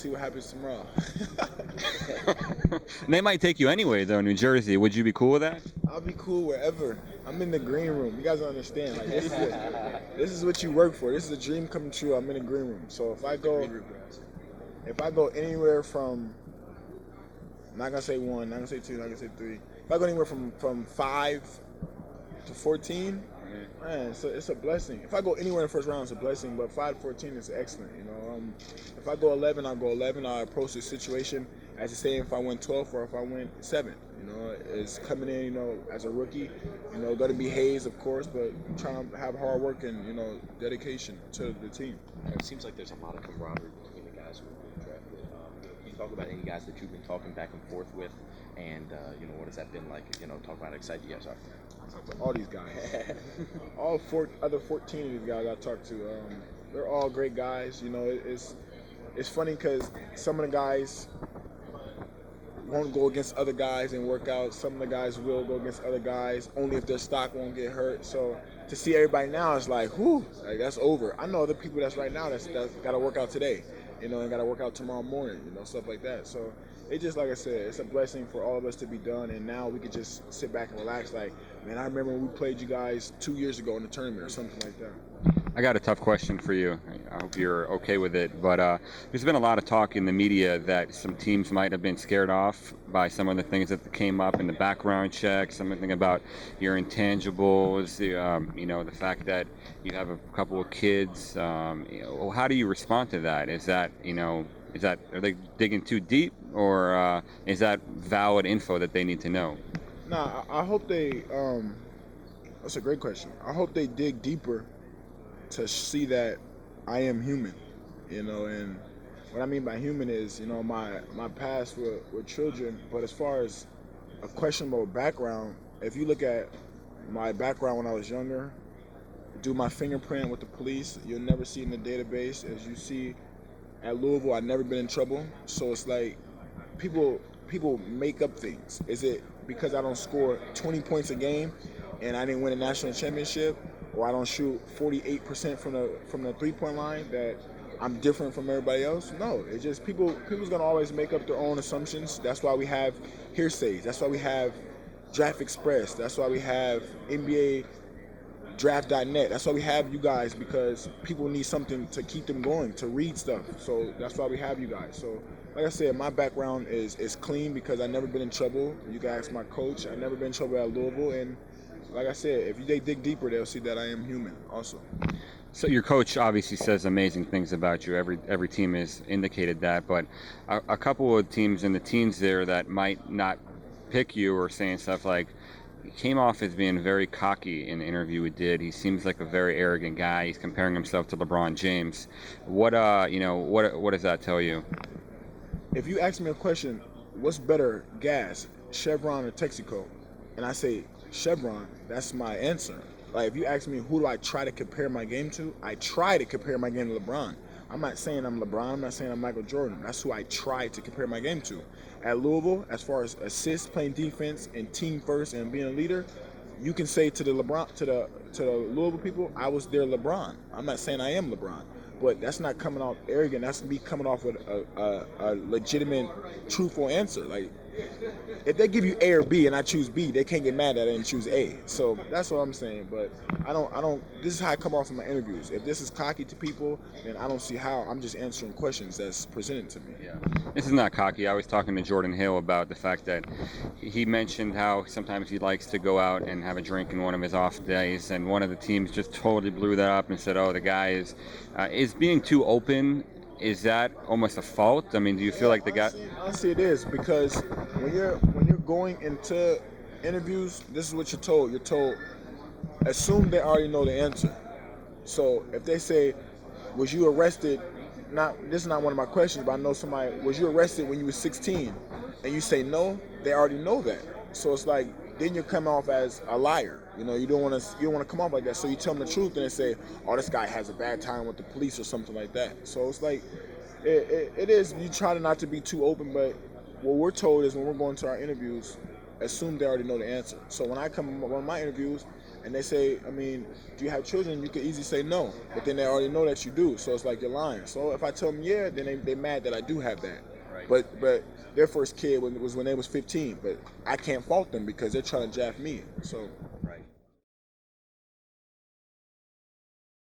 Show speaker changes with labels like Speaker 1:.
Speaker 1: see what happens tomorrow.
Speaker 2: And they might take you anyway, though. New Jersey, would you be cool with that?
Speaker 1: I'll be cool wherever. I'm in the green room. You guys don't understand. Like this is what you work for. This is a dream coming true. I'm in the green room. So if I go anywhere from, I'm not gonna say one, not gonna say two, not gonna say three. If I go anywhere from 5 to 14, man, it's a blessing. If I go anywhere in the first round, it's a blessing. But 5 to 14 is excellent. If I go 11, I'll go 11. I'll approach the situation as the same if I went 12 or if I went 7. It's coming in, as a rookie. Going to be Hayes, of course, but trying to have hard work and dedication to the team.
Speaker 3: It seems like there's a lot of camaraderie between the guys who have been drafted. Can you talk about any guys that you've been talking back and forth with, and what has that been like? Talk about how excited you guys are.
Speaker 1: I talk to all these guys, other 14 of these guys I talked to. They're all great guys. It's funny because some of the guys won't go against other guys and work out. Some of the guys will go against other guys only if their stock won't get hurt. So to see everybody now, it's like, whew, like that's over. I know other people that's right now that's got to work out today, and got to work out tomorrow morning, stuff like that. So it just, like I said, it's a blessing for all of us to be done, and now we could just sit back and relax. Like, man, I remember when we played you guys 2 years ago in the tournament or something like that.
Speaker 2: I got a tough question for you. I hope you're okay with it. But there's been a lot of talk in the media that some teams might have been scared off by some of the things that came up in the background check, something about your intangibles, the fact that you have a couple of kids. How do you respond to that? Is that, are they digging too deep, or is that valid info that they need to know?
Speaker 1: Nah, I hope they, that's a great question. I hope they dig deeper to see that I am human, and what I mean by human is, my past with children, but as far as a questionable background, if you look at my background when I was younger, do my fingerprint with the police, you'll never see in the database. As you see at Louisville, I've never been in trouble. So it's like people make up things. Is it because I don't score 20 points a game and I didn't win a national championship, or I don't shoot 48% from the 3-point line, that I'm different from everybody else? No, it's just people's gonna always make up their own assumptions. That's why we have hearsays. That's why we have DraftExpress. That's why we have NBA Draft.net. That's why we have you guys, because people need something to keep them going, to read stuff. So that's why we have you guys. So like I said, my background is clean because I've never been in trouble. You guys, my coach, I've never been in trouble at Louisville, and like I said, if they dig deeper, they'll see that I am human also.
Speaker 2: So your coach obviously says amazing things about you. Every team has indicated that, but a couple of teams in the teens there that might not pick you are saying stuff like, he came off as being very cocky in the interview we did. He seems like a very arrogant guy. He's comparing himself to LeBron James. What does that tell you?
Speaker 1: If you ask me a question, what's better, gas, Chevron or Texaco, and I say Chevron, that's my answer. Like, if you ask me who do I try to compare my game to, I try to compare my game to LeBron. I'm not saying I'm LeBron. I'm not saying I'm Michael Jordan. That's who I try to compare my game to. At Louisville, as far as assists, playing defense, and team first, and being a leader, you can say to the Louisville people, I was their LeBron. I'm not saying I am LeBron, but that's not coming off arrogant. That's me coming off with a legitimate, truthful answer. Like, if they give you A or B and I choose B, they can't get mad that I didn't choose A. So that's what I'm saying. But I don't. This is how I come off in my interviews. If this is cocky to people, then I don't see how. I'm just answering questions that's presented to me.
Speaker 2: Yeah, this is not cocky. I was talking to Jordan Hill about the fact that he mentioned how sometimes he likes to go out and have a drink in one of his off days, and one of the teams just totally blew that up and said, "Oh, the guy is being too open." Is that almost a fault? I mean, do you feel like the guy?
Speaker 1: Honestly, it is, because when you're going into interviews, this is what you're told. You're told, assume they already know the answer. So if they say, "Was you arrested?" This is not one of my questions, but I know somebody. Was you arrested when you were 16? And you say no, they already know that. So it's like, then you come off as a liar. You don't want to come off like that. So you tell them the truth and they say, "Oh, this guy has a bad time with the police," or something like that. So it's like, it is. You try not to be too open, but what we're told is when we're going to our interviews, assume they already know the answer. So when I come on my interviews, and they say, I mean, do you have children? You could easily say no, but then they already know that you do, so it's like you're lying. So if I tell them yeah, then they mad that I do have that.
Speaker 2: Right.
Speaker 1: But their first kid was when they was 15, but I can't fault them because they're trying to draft me. So